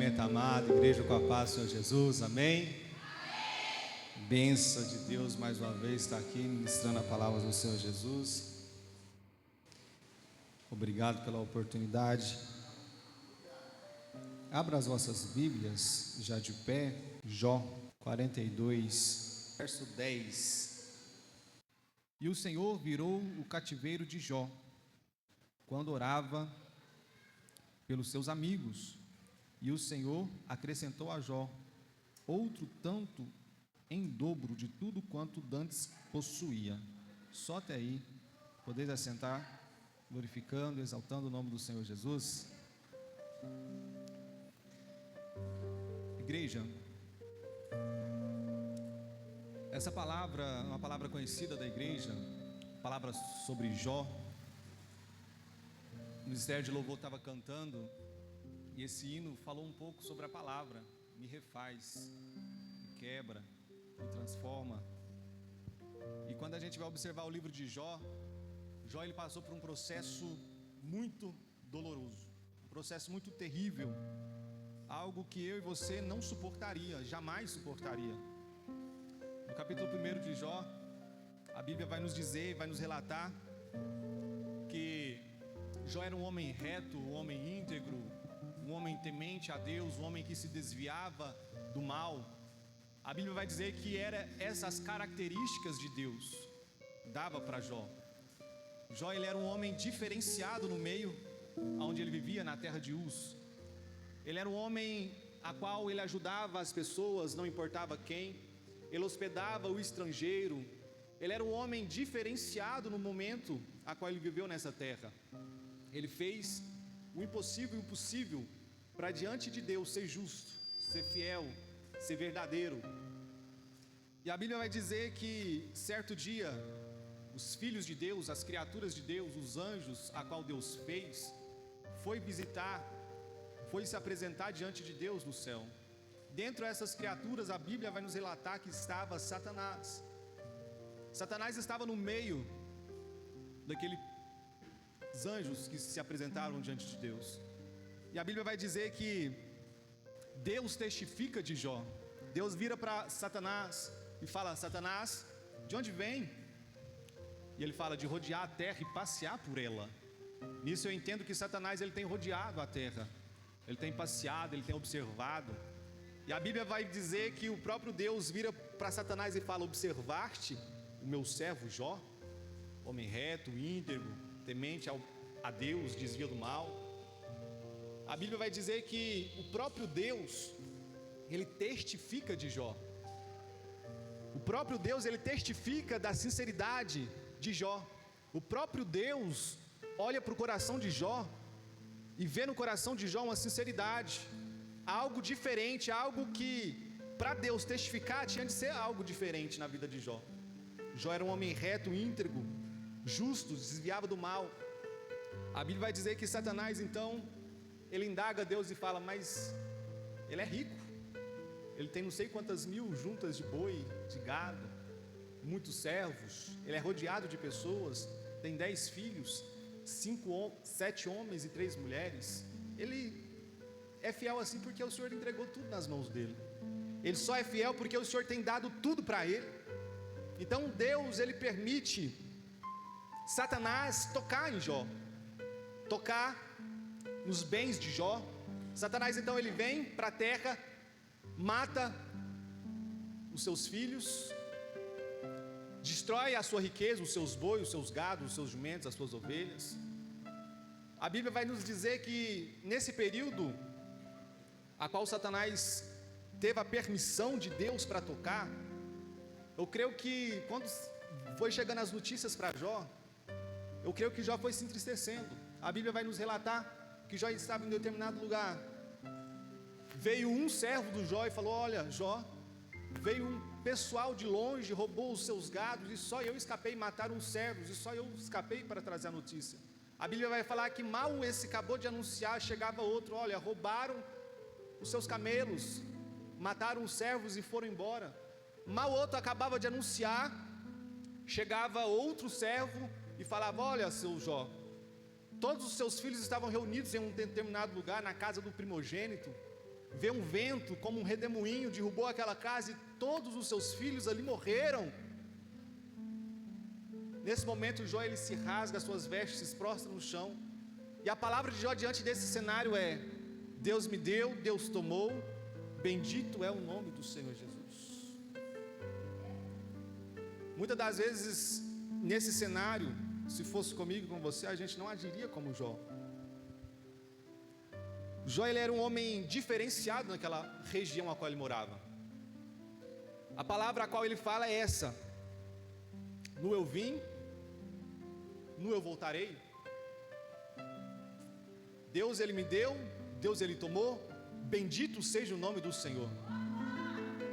Cumprimento a amada igreja com a paz do Senhor Jesus, amém? Amém. Bênção de Deus mais uma vez estar aqui ministrando a palavra do Senhor Jesus. Obrigado pela oportunidade. Abra as vossas Bíblias, já de pé, Jó 42, verso 10. E o Senhor virou o cativeiro de Jó, quando orava pelos seus amigos, e o Senhor acrescentou a Jó outro tanto em dobro de tudo quanto dantes possuía. Só até aí, podeis assentar, glorificando, exaltando o nome do Senhor Jesus. Igreja, essa palavra é uma palavra conhecida da igreja, palavra sobre Jó. O Ministério de Louvor estava cantando e esse hino falou um pouco sobre a palavra: me refaz, me quebra, me transforma. E quando a gente vai observar o livro de Jó, ele passou por um processo muito doloroso, um processo muito terrível, algo que eu e você não suportaria, jamais suportaria. No capítulo 1 de Jó, a Bíblia vai nos dizer, vai nos relatar que Jó era um homem reto, um homem íntegro, um homem temente a Deus, um homem que se desviava do mal. A Bíblia vai dizer que era essas características de Deus dava para Jó. Jó, ele era um homem diferenciado no meio onde ele vivia, na terra de Uz. Ele era um homem a qual ele ajudava as pessoas, não importava quem. Ele hospedava o estrangeiro. Ele era um homem diferenciado no momento a qual ele viveu nessa terra. Ele fez o impossível e o possível para diante de Deus ser justo, ser fiel, ser verdadeiro. E a Bíblia vai dizer que certo dia os filhos de Deus, as criaturas de Deus, os anjos a qual Deus fez, foi se apresentar diante de Deus no céu. Dentro dessas criaturas, a Bíblia vai nos relatar que estava Satanás. Satanás estava no meio daqueles anjos que se apresentaram diante de Deus. E a Bíblia vai dizer que Deus testifica de Jó. Deus vira para Satanás e fala: Satanás, de onde vem? E ele fala: de rodear a terra e passear por ela. Nisso eu entendo que Satanás, ele tem rodeado a terra, ele tem passeado, ele tem observado. E a Bíblia vai dizer que o próprio Deus vira para Satanás e fala: observaste o meu servo Jó, homem reto, íntegro, temente a Deus, desvia do mal. A Bíblia vai dizer que o próprio Deus, ele testifica de Jó. O próprio Deus, ele testifica da sinceridade de Jó. O próprio Deus olha para o coração de Jó e vê no coração de Jó uma sinceridade, algo diferente, algo que para Deus testificar tinha de ser algo diferente na vida de Jó. Jó era um homem reto, íntegro, justo, desviava do mal. A Bíblia vai dizer que Satanás, então, ele indaga a Deus e fala: mas ele é rico, ele tem não sei quantas mil juntas de boi, de gado, muitos servos, ele é rodeado de pessoas, tem 10 filhos, 7 homens e 3 mulheres. Ele é fiel assim porque o Senhor entregou tudo nas mãos dele. Ele só é fiel porque o Senhor tem dado tudo para ele. Então Deus, ele permite Satanás tocar em Jó, tocar nos bens de Jó. Satanás, então, ele vem para a terra, mata os seus filhos, destrói a sua riqueza, os seus bois, os seus gados, os seus jumentos, as suas ovelhas. A Bíblia vai nos dizer que nesse período a qual Satanás teve a permissão de Deus para tocar, eu creio que quando foi chegando as notícias para Jó, eu creio que Jó foi se entristecendo. A Bíblia vai nos relatar que Jó estava em determinado lugar. Veio um servo do Jó e falou: olha, Jó, veio um pessoal de longe, roubou os seus gados, e só eu escapei, mataram os servos, e só eu escapei para trazer a notícia. A Bíblia vai falar que mal esse acabou de anunciar, chegava outro: olha, roubaram os seus camelos, mataram os servos e foram embora. Mal outro acabava de anunciar, chegava outro servo e falava: olha, seu Jó, todos os seus filhos estavam reunidos em um determinado lugar, na casa do primogênito, veio um vento como um redemoinho, derrubou aquela casa e todos os seus filhos ali morreram. Nesse momento Jó, ele se rasga as suas vestes, se prostra no chão, e a palavra de Jó diante desse cenário é: Deus me deu, Deus tomou, bendito é o nome do Senhor Jesus. Muitas das vezes nesse cenário, se fosse comigo e com você, a gente não agiria como Jó. Jó, ele era um homem diferenciado naquela região a qual ele morava. A palavra a qual ele fala é essa: no eu vim, no eu voltarei. Deus ele me deu, Deus ele tomou, bendito seja o nome do Senhor.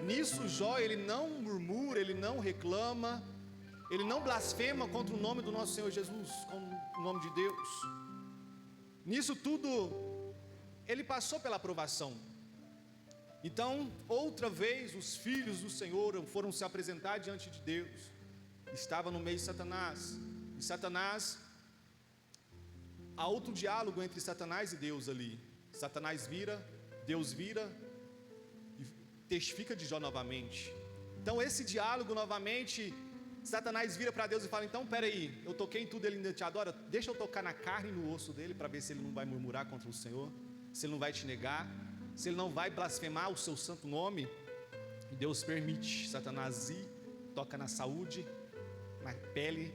Nisso Jó, ele não murmura, ele não reclama, ele não blasfema contra o nome do nosso Senhor Jesus, com o nome de Deus. Nisso tudo, ele passou pela aprovação. Então, outra vez, os filhos do Senhor foram se apresentar diante de Deus. Estava no meio de Satanás. E Satanás, há outro diálogo entre Satanás e Deus ali. Satanás vira, Deus vira e testifica de Jó novamente. Então esse diálogo novamente, Satanás vira para Deus e fala: então peraí, eu toquei em tudo, ele ainda te adora, deixa eu tocar na carne e no osso dele, para ver se ele não vai murmurar contra o Senhor, se ele não vai te negar, se ele não vai blasfemar o seu santo nome. E Deus permite. Satanás ir, toca na saúde, na pele,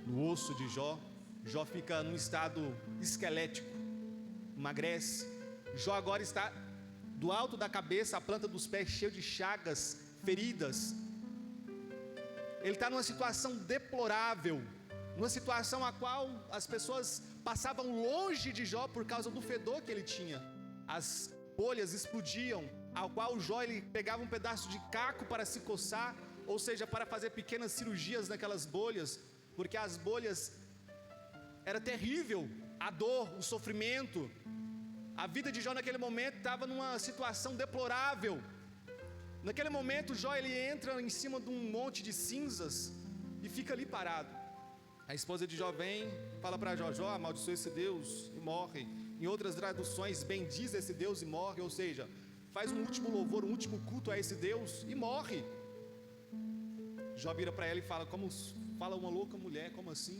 no osso de Jó. Jó fica num estado esquelético, emagrece. Jó agora está do alto da cabeça à planta dos pés cheio de chagas, feridas. Ele está numa situação deplorável, numa situação a qual as pessoas passavam longe de Jó por causa do fedor que ele tinha. As bolhas explodiam, ao qual Jó ele pegava um pedaço de caco para se coçar, ou seja, para fazer pequenas cirurgias naquelas bolhas, porque as bolhas era terrível, a dor, o sofrimento. A vida de Jó naquele momento estava numa situação deplorável. Naquele momento Jó ele entra em cima de um monte de cinzas e fica ali parado. A esposa de Jó vem, fala para Jó: Jó, amaldiçoa esse Deus e morre. Em outras traduções, bendiz esse Deus e morre, ou seja, faz um último louvor, um último culto a esse Deus e morre. Jó vira para ela e fala: como fala uma louca mulher, como assim?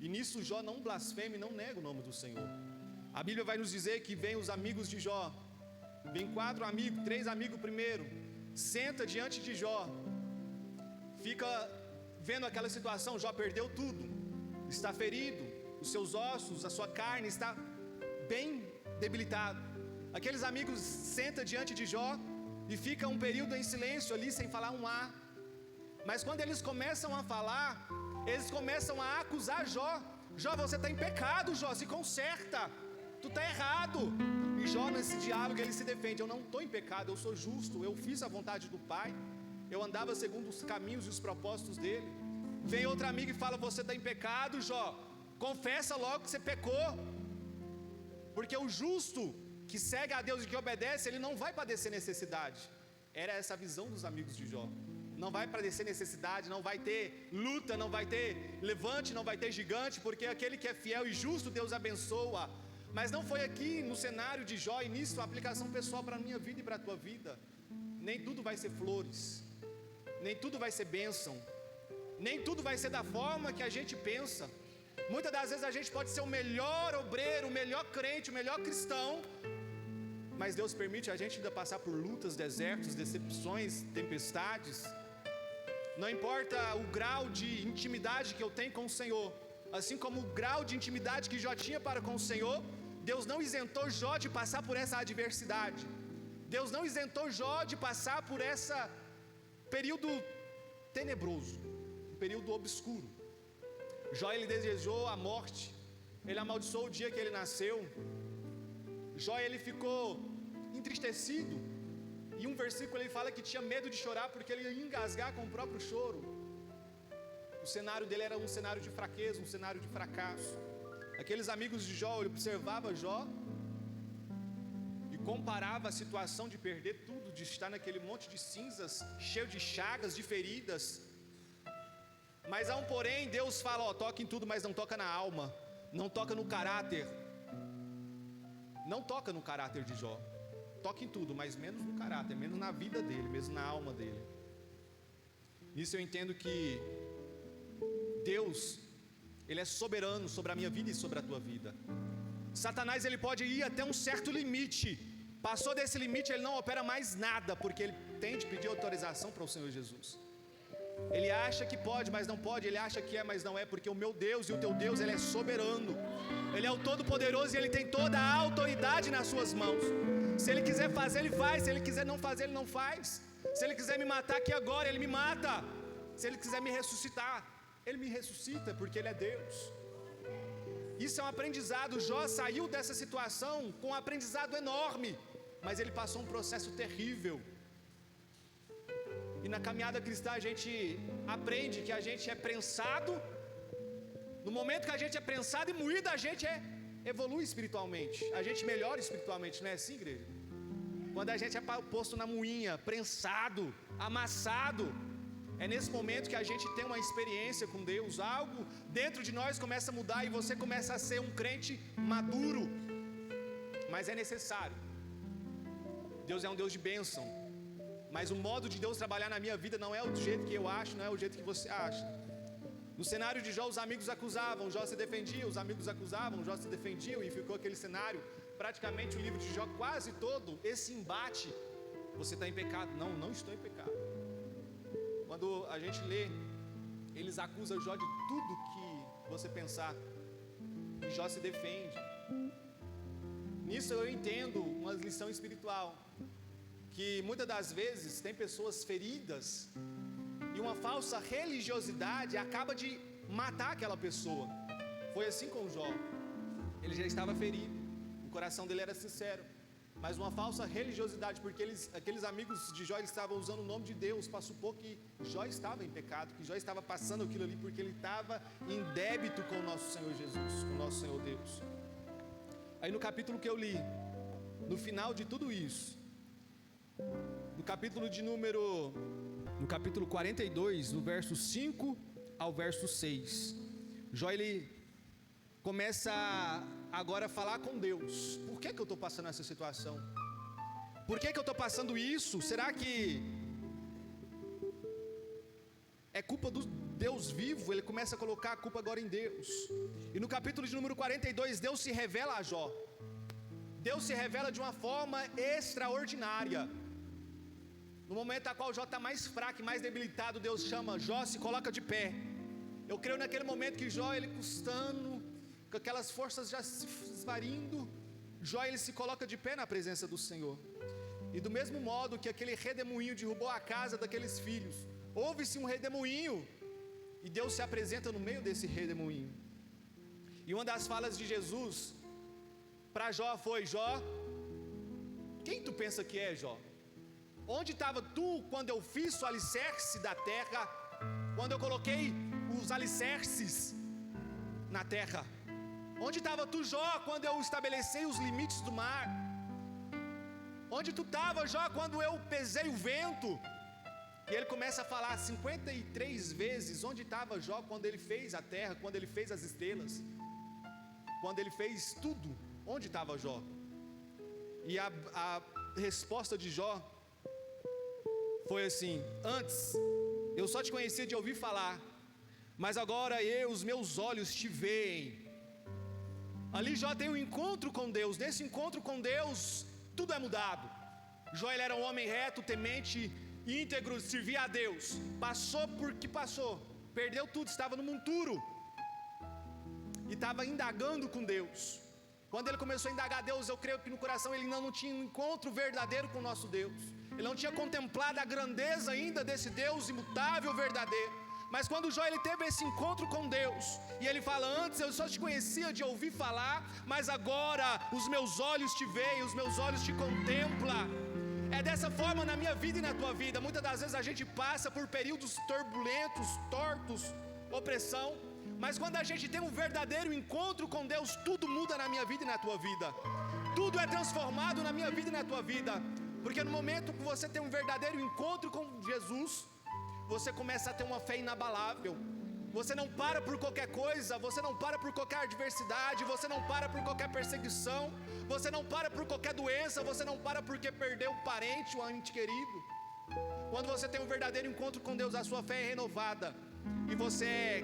E nisso Jó não blasfema e não nega o nome do Senhor. A Bíblia vai nos dizer que vem os amigos de Jó, vem 4 amigos, 3 amigos primeiro, senta diante de Jó, fica vendo aquela situação. Jó perdeu tudo, está ferido, os seus ossos, a sua carne está bem debilitado. Aqueles amigos sentam diante de Jó e ficam um período em silêncio ali, sem falar um A. Mas quando eles começam a falar, eles começam a acusar Jó: Jó, você está em pecado, Jó, se conserta, tu está errado. E Jó, nesse diálogo, ele se defende: eu não estou em pecado, eu sou justo, eu fiz a vontade do Pai, eu andava segundo os caminhos e os propósitos dele. Vem outro amigo e fala: você está em pecado, Jó, confessa logo que você pecou, porque o justo que segue a Deus e que obedece, ele não vai padecer necessidade. Era essa a visão dos amigos de Jó. Não vai padecer necessidade, não vai ter luta, não vai ter levante, não vai ter gigante, porque aquele que é fiel e justo, Deus abençoa. Mas não foi aqui no cenário de Jó, e nisso a aplicação pessoal para a minha vida e para a tua vida. Nem tudo vai ser flores, nem tudo vai ser bênção, nem tudo vai ser da forma que a gente pensa. Muitas das vezes a gente pode ser o melhor obreiro, o melhor crente, o melhor cristão, mas Deus permite a gente ainda passar por lutas, desertos, decepções, tempestades. Não importa o grau de intimidade que eu tenho com o Senhor, assim como o grau de intimidade que Jó tinha para com o Senhor, Deus não isentou Jó de passar por essa adversidade. Deus não isentou Jó de passar por esse período tenebroso, um período obscuro. Jó ele desejou a morte, ele amaldiçoou o dia que ele nasceu. Jó ele ficou entristecido. E um versículo ele fala que tinha medo de chorar porque ele ia engasgar com o próprio choro. O cenário dele era um cenário de fraqueza, um cenário de fracasso. Aqueles amigos de Jó observavam Jó e comparava a situação de perder tudo, de estar naquele monte de cinzas, cheio de chagas, de feridas. Mas há um porém, Deus fala: ó, toca em tudo, mas não toca na alma, não toca no caráter. não toca no caráter de Jó. Toca em tudo, mas menos no caráter, menos na vida dele, menos na alma dele. Nisso eu entendo que Deus, Ele é soberano sobre a minha vida e sobre a tua vida. Satanás, ele pode ir até um certo limite. Passou desse limite, ele não opera mais nada, porque ele tem de pedir autorização para o Senhor Jesus. Ele acha que pode, mas não pode. Ele acha que é, mas não é, porque o meu Deus e o teu Deus, Ele é soberano. Ele é o Todo-Poderoso e Ele tem toda a autoridade nas suas mãos. Se Ele quiser fazer, Ele faz. Se Ele quiser não fazer, Ele não faz. Se Ele quiser me matar aqui agora, Ele me mata. Se Ele quiser me ressuscitar, Ele me ressuscita, porque Ele é Deus. Isso é um aprendizado. Jó saiu dessa situação com um aprendizado enorme, mas ele passou um processo terrível. E na caminhada cristã a gente aprende que a gente é prensado. No momento que a gente é prensado e moído, a gente evolui espiritualmente. A gente melhora espiritualmente, não é assim, igreja? Quando a gente é posto na moinha, prensado, amassado, é nesse momento que a gente tem uma experiência com Deus. Algo dentro de nós começa a mudar e você começa a ser um crente maduro. Mas é necessário. Deus é um Deus de bênção. Mas o modo de Deus trabalhar na minha vida não é do jeito que eu acho, não é o jeito que você acha. No cenário de Jó, os amigos acusavam, Jó se defendia, os amigos acusavam, Jó se defendiam, e ficou aquele cenário. Praticamente o livro de Jó, quase todo, esse embate. Você está em pecado? Não, não estou em pecado. Quando a gente lê, eles acusam Jó de tudo que você pensar, e Jó se defende. Nisso eu entendo uma lição espiritual, que muitas das vezes tem pessoas feridas e uma falsa religiosidade acaba de matar aquela pessoa. Foi assim com Jó. Ele já estava ferido, o coração dele era sincero, mas uma falsa religiosidade, porque aqueles amigos de Jó estavam usando o nome de Deus para supor que Jó estava em pecado, que Jó estava passando aquilo ali porque ele estava em débito com o nosso Senhor Jesus, com o nosso Senhor Deus. Aí no capítulo que eu li, no final de tudo isso, no capítulo 42, no verso 5 ao verso 6, Jó ele começa agora a falar com Deus. Por que eu estou passando essa situação? Por que eu estou passando isso? Será que é culpa do Deus vivo? Ele começa a colocar a culpa agora em Deus. E no capítulo de número 42, Deus se revela a Jó. Deus se revela de uma forma extraordinária. No momento a qual Jó está mais fraco e mais debilitado, Deus chama Jó, se coloca de pé. Eu creio naquele momento que Jó, ele custando, com aquelas forças já se esvarindo, Jó ele se coloca de pé na presença do Senhor. E do mesmo modo que aquele redemoinho derrubou a casa daqueles filhos, houve-se um redemoinho, e Deus se apresenta no meio desse redemoinho. E uma das falas de Jesus para Jó foi: Jó, quem tu pensa que é, Jó? Onde estava tu quando eu fiz o alicerce da terra, quando eu coloquei os alicerces na terra? Onde estava tu, Jó, quando eu estabeleci os limites do mar? Onde tu estava, Jó, quando eu pesei o vento? E ele começa a falar 53 vezes onde estava Jó quando ele fez a terra, quando ele fez as estrelas, quando ele fez tudo. Onde estava Jó? E a resposta de Jó foi assim: antes eu só te conhecia de ouvir falar, mas agora os meus olhos te veem. Ali Jó tem um encontro com Deus. Nesse encontro com Deus, tudo é mudado. Jó ele era um homem reto, temente, íntegro, servia a Deus. Passou por que passou, perdeu tudo, estava no monturo e estava indagando com Deus. Quando ele começou a indagar a Deus, eu creio que no coração ele não tinha um encontro verdadeiro com o nosso Deus. Ele não tinha contemplado a grandeza ainda desse Deus imutável, verdadeiro. Mas quando Jó ele teve esse encontro com Deus, e ele fala: antes eu só te conhecia de ouvir falar, mas agora os meus olhos te veem, os meus olhos te contemplam. É dessa forma na minha vida e na tua vida. Muitas das vezes a gente passa por períodos turbulentos, tortos, opressão, mas quando a gente tem um verdadeiro encontro com Deus, tudo muda na minha vida e na tua vida. Tudo é transformado na minha vida e na tua vida. Porque no momento que você tem um verdadeiro encontro com Jesus, você começa a ter uma fé inabalável. Você não para por qualquer coisa, você não para por qualquer adversidade, você não para por qualquer perseguição, você não para por qualquer doença, você não para porque perdeu um parente, um ente querido. Quando você tem um verdadeiro encontro com Deus, a sua fé é renovada e você é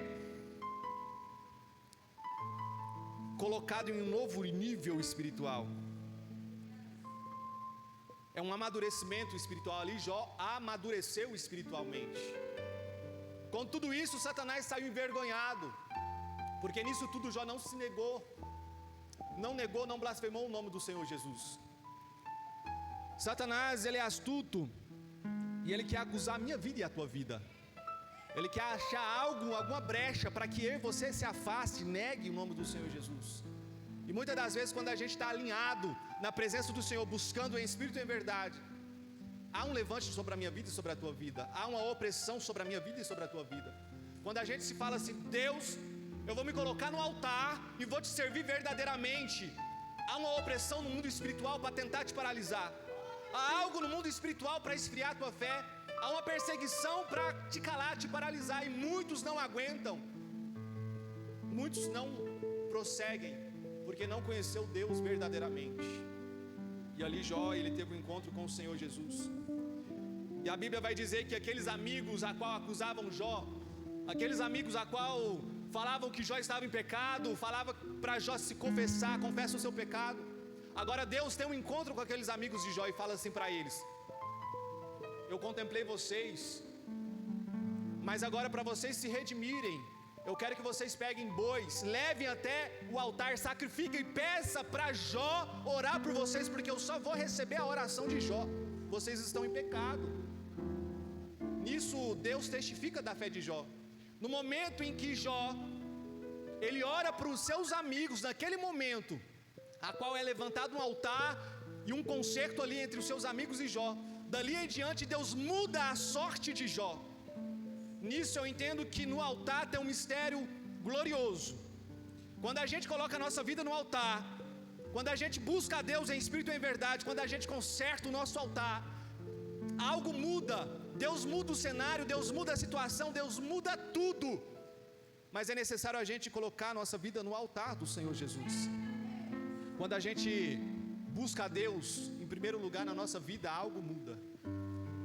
colocado em um novo nível espiritual. É um amadurecimento espiritual. Ali Jó amadureceu espiritualmente. Com tudo isso, Satanás saiu envergonhado, porque nisso tudo Jó não se negou, não blasfemou o nome do Senhor Jesus. Satanás, ele é astuto, e ele quer acusar a minha vida e a tua vida. Ele quer achar alguma brecha para que eu e você se afaste, negue o nome do Senhor Jesus. E muitas das vezes, quando a gente está alinhado na presença do Senhor, buscando em espírito e em verdade, há um levante sobre a minha vida e sobre a tua vida. Há uma opressão sobre a minha vida e sobre a tua vida. Quando a gente se fala assim: Deus, eu vou me colocar no altar e vou te servir verdadeiramente, há uma opressão no mundo espiritual para tentar te paralisar. Há algo no mundo espiritual para esfriar a tua fé. Há uma perseguição para te calar, te paralisar. E muitos não aguentam. Muitos não prosseguem, porque não conheceu Deus verdadeiramente. E ali Jó, ele teve um encontro com o Senhor Jesus. E a Bíblia vai dizer que aqueles amigos a qual acusavam Jó, aqueles amigos a qual falavam que Jó estava em pecado, falava para Jó se confessar: confessa o seu pecado. Agora Deus tem um encontro com aqueles amigos de Jó e fala assim para eles: eu contemplei vocês, mas agora para vocês se redimirem, eu quero que vocês peguem bois, levem até o altar, sacrifiquem e peça para Jó orar por vocês, porque eu só vou receber a oração de Jó. Vocês estão em pecado. Nisso Deus testifica da fé de Jó. No momento em que Jó, ele ora para os seus amigos, naquele momento, a qual é levantado um altar e um concerto ali entre os seus amigos e Jó, dali em diante Deus muda a sorte de Jó. Nisso eu entendo que no altar tem um mistério glorioso. Quando a gente coloca a nossa vida no altar, quando a gente busca a Deus em espírito e em verdade, quando a gente conserta o nosso altar, algo muda. Deus muda o cenário, Deus muda a situação, Deus muda tudo. Mas é necessário a gente colocar a nossa vida no altar do Senhor Jesus. Quando a gente busca a Deus em primeiro lugar na nossa vida, algo muda.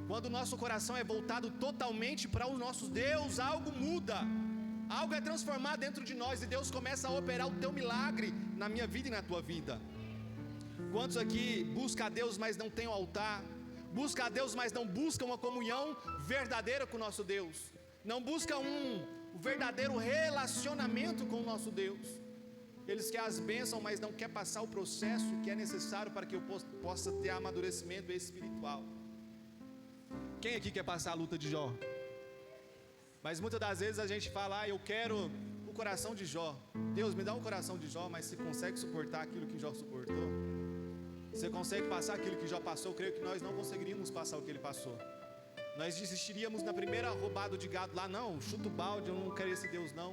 Quando o nosso coração é voltado totalmente para o nosso Deus, algo muda. Algo é transformado dentro de nós e Deus começa a operar o teu milagre na minha vida e na tua vida. Quantos aqui buscam a Deus, mas não tem o altar? Buscam a Deus, mas não buscam uma comunhão verdadeira com o nosso Deus. Não buscam um verdadeiro relacionamento com o nosso Deus. Eles querem as bênçãos, mas não querem passar o processo que é necessário para que eu possa ter amadurecimento espiritual. Quem aqui quer passar a luta de Jó? Mas muitas das vezes a gente fala: eu quero o coração de Jó. Deus, me dá um coração de Jó. Mas você consegue suportar aquilo que Jó suportou? Você consegue passar aquilo que Jó passou? Eu creio que nós não conseguiríamos passar o que ele passou. Nós desistiríamos na primeira roubada de gado lá: não, chuta o balde, eu não quero esse Deus não.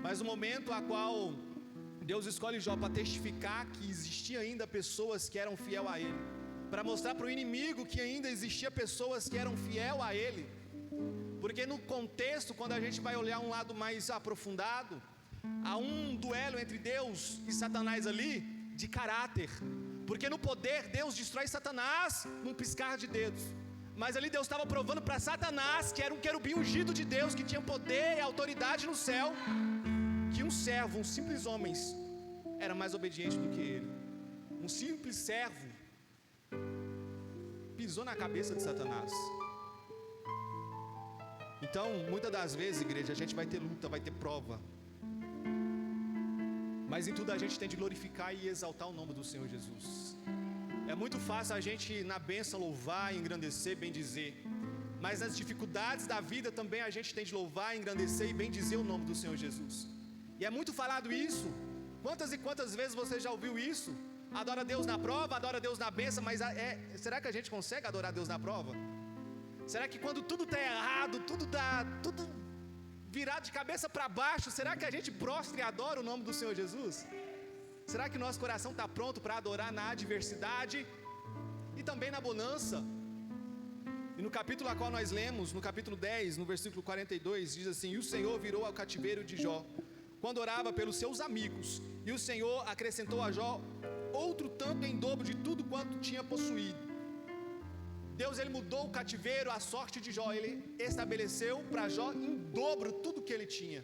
Mas no momento a qual Deus escolhe Jó para testificar que existia ainda pessoas que eram fiel a ele, para mostrar para o inimigo que ainda existia pessoas que eram fiel a ele. Porque no contexto, quando a gente vai olhar um lado mais aprofundado, há um duelo entre Deus e Satanás ali, de caráter. Porque no poder Deus destrói Satanás num piscar de dedos. Mas ali Deus estava provando para Satanás, que era um querubim ungido de Deus, que tinha poder e autoridade no céu, que um servo, um simples homem, era mais obediente do que ele. Um simples servo pisou na cabeça de Satanás. Então, muitas das vezes, igreja, a gente vai ter luta, vai ter prova, mas em tudo a gente tem de glorificar e exaltar o nome do Senhor Jesus. É muito fácil a gente na bênção louvar, engrandecer, bendizer, mas nas dificuldades da vida também a gente tem de louvar, engrandecer e bendizer o nome do Senhor Jesus. E é muito falado isso. Quantas e quantas vezes você já ouviu isso? Adora Deus na prova, adora Deus na bênção, mas será que a gente consegue adorar Deus na prova? Será que quando tudo está errado, tudo virado de cabeça para baixo, será que a gente prostra e adora o nome do Senhor Jesus? Será que nosso coração está pronto para adorar na adversidade e também na bonança? E no capítulo a qual nós lemos, no capítulo 10, no versículo 42, diz assim: e o Senhor virou ao cativeiro de Jó, quando orava pelos seus amigos, e o Senhor acrescentou a Jó outro tanto em dobro de tudo quanto tinha possuído. Deus, ele mudou o cativeiro, a sorte de Jó, ele estabeleceu para Jó em dobro tudo que ele tinha.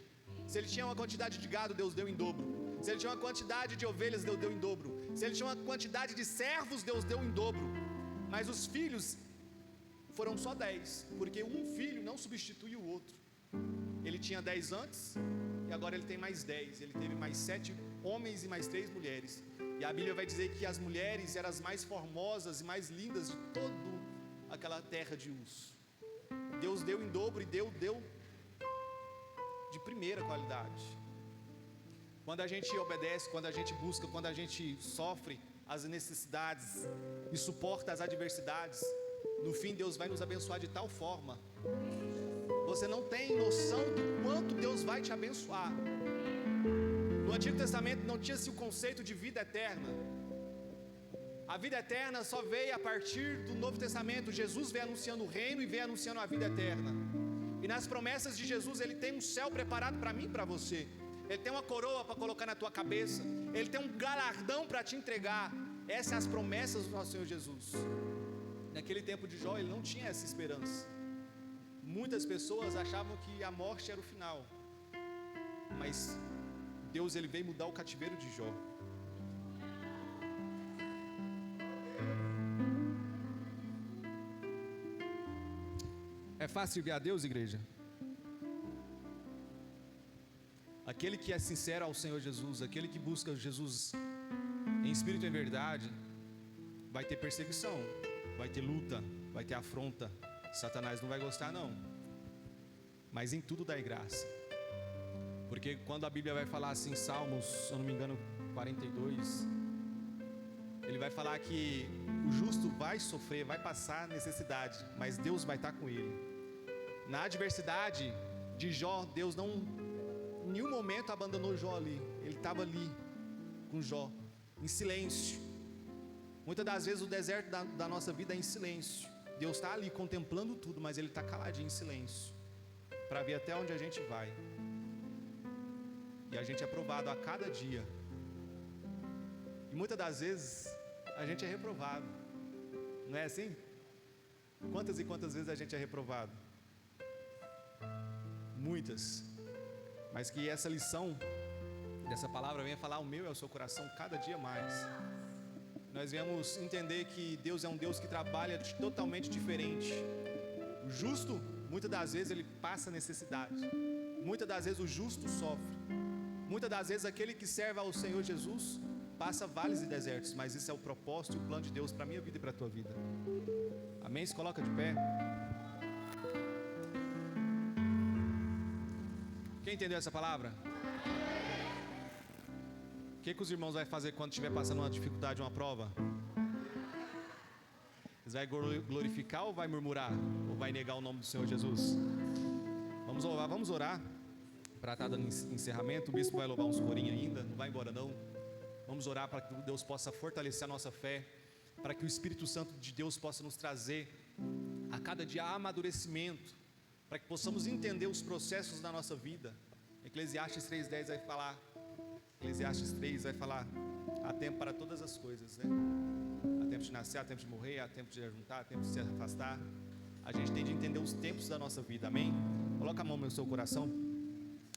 Se ele tinha uma quantidade de gado, Deus deu em dobro. Se ele tinha uma quantidade de ovelhas, Deus deu em dobro. Se ele tinha uma quantidade de servos, Deus deu em dobro. Mas os filhos foram só 10, porque um filho não substitui o outro. Ele tinha 10 antes, e agora ele tem mais 10. Ele teve mais 7 homens e mais 3 mulheres. E a Bíblia vai dizer que as mulheres eram as mais formosas e mais lindas de toda aquela terra de Uz. Deus deu em dobro e deu de primeira qualidade. Quando a gente obedece, quando a gente busca, quando a gente sofre as necessidades e suporta as adversidades, no fim Deus vai nos abençoar de tal forma. Você não tem noção do quanto Deus vai te abençoar. No Antigo Testamento não tinha-se o conceito de vida eterna. A vida eterna só veio a partir do Novo Testamento. Jesus veio anunciando o reino e veio anunciando a vida eterna. E nas promessas de Jesus, Ele tem um céu preparado para mim e para você. Ele tem uma coroa para colocar na tua cabeça. Ele tem um galardão para te entregar. Essas são as promessas do nosso Senhor Jesus. Naquele tempo de Jó, ele não tinha essa esperança. Muitas pessoas achavam que a morte era o final. Mas Deus, ele veio mudar o cativeiro de Jó. É fácil ver a Deus, igreja? Aquele que é sincero ao Senhor Jesus, aquele que busca Jesus em espírito e em verdade, vai ter perseguição, vai ter luta, vai ter afronta. Satanás não vai gostar não, mas em tudo dai graça. Porque quando a Bíblia vai falar assim, Salmos, se eu não me engano, 42, ele vai falar que o justo vai sofrer, vai passar necessidade, mas Deus vai estar com ele. Na adversidade de Jó, Deus não em nenhum momento abandonou Jó ali. Ele estava ali com Jó, em silêncio. Muitas das vezes o deserto da nossa vida é em silêncio. Deus está ali contemplando tudo, mas Ele está caladinho em silêncio, para ver até onde a gente vai. E a gente é provado a cada dia. E muitas das vezes a gente é reprovado. Não é assim? Quantas e quantas vezes a gente é reprovado? Muitas. Mas que essa lição dessa palavra venha falar ao meu e ao seu coração cada dia mais. Nós viemos entender que Deus é um Deus que trabalha totalmente diferente. O justo, muitas das vezes ele passa necessidade. Muitas das vezes o justo sofre. Muitas das vezes aquele que serve ao Senhor Jesus passa vales e desertos. Mas isso é o propósito e o plano de Deus para a minha vida e para a tua vida. Amém? Se coloca de pé. Quem entendeu essa palavra? O que os irmãos vão fazer quando estiver passando uma dificuldade, uma prova? Eles vão glorificar ou vai murmurar? Ou vai negar o nome do Senhor Jesus? Vamos orar para estar dando encerramento. O bispo vai louvar uns corinhos ainda, não vai embora não. Vamos orar para que Deus possa fortalecer a nossa fé, para que o Espírito Santo de Deus possa nos trazer a cada dia amadurecimento, para que possamos entender os processos da nossa vida. Eclesiastes 3:10 vai falar, Eclesiastes 3 vai falar, há tempo para todas as coisas, né? Há tempo de nascer, há tempo de morrer, há tempo de juntar, há tempo de se afastar. A gente tem de entender os tempos da nossa vida, amém? Coloca a mão no seu coração.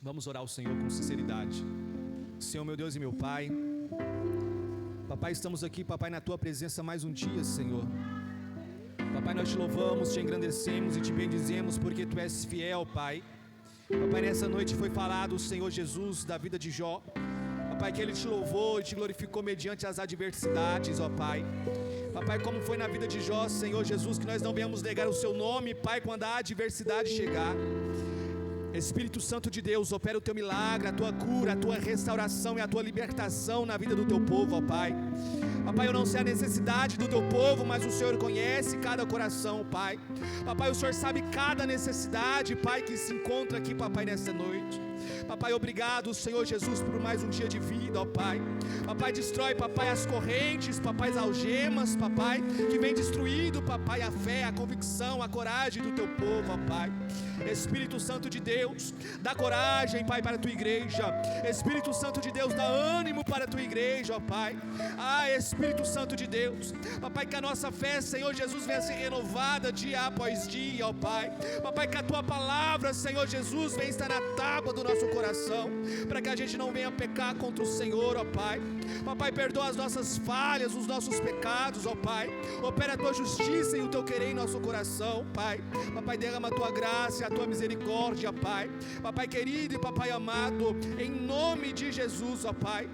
Vamos orar ao Senhor com sinceridade. Senhor, meu Deus e meu Pai, Papai, estamos aqui, Papai, na Tua presença mais um dia, Senhor. Papai, nós te louvamos, te engrandecemos e te bendizemos porque Tu és fiel, Pai. Papai, nessa noite foi falado o Senhor Jesus da vida de Jó. Papai, que Ele te louvou e te glorificou mediante as adversidades, ó Pai. Papai, como foi na vida de Jó, Senhor Jesus, que nós não venhamos negar o Seu nome, Pai, quando a adversidade chegar. Espírito Santo de Deus, opera o Teu milagre, a Tua cura, a Tua restauração e a Tua libertação na vida do Teu povo, ó Pai. Papai, eu não sei a necessidade do Teu povo, mas o Senhor conhece cada coração, Pai. Papai, o Senhor sabe cada necessidade, Pai, que se encontra aqui, Papai, nessa noite. Papai, obrigado, Senhor Jesus, por mais um dia de vida, ó Pai. Papai, destrói, papai, as correntes, papai, as algemas, papai, que vem destruído, papai, a fé, a convicção, a coragem do teu povo, ó Pai. Espírito Santo de Deus, dá coragem, Pai, para a tua igreja. Espírito Santo de Deus, dá ânimo para a tua igreja, ó Pai. Espírito Santo de Deus, papai, que a nossa fé, Senhor Jesus, venha ser renovada dia após dia, ó Pai. Papai, que a tua palavra, Senhor Jesus, venha estar na tábua do nosso coração, para que a gente não venha pecar contra o Senhor, ó Pai. Papai, perdoa as nossas falhas, os nossos pecados, ó Pai. Opera a tua justiça e o teu querer em nosso coração, Pai. Papai, derrama a tua graça, a tua misericórdia, Pai. Papai querido e papai amado, em nome de Jesus, ó Pai,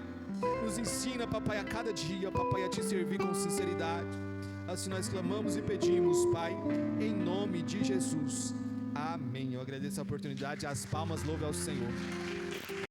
nos ensina, papai, a cada dia, papai, a te servir com sinceridade. Assim nós clamamos e pedimos, Pai, em nome de Jesus. Amém. Eu agradeço a oportunidade, as palmas, louve ao Senhor.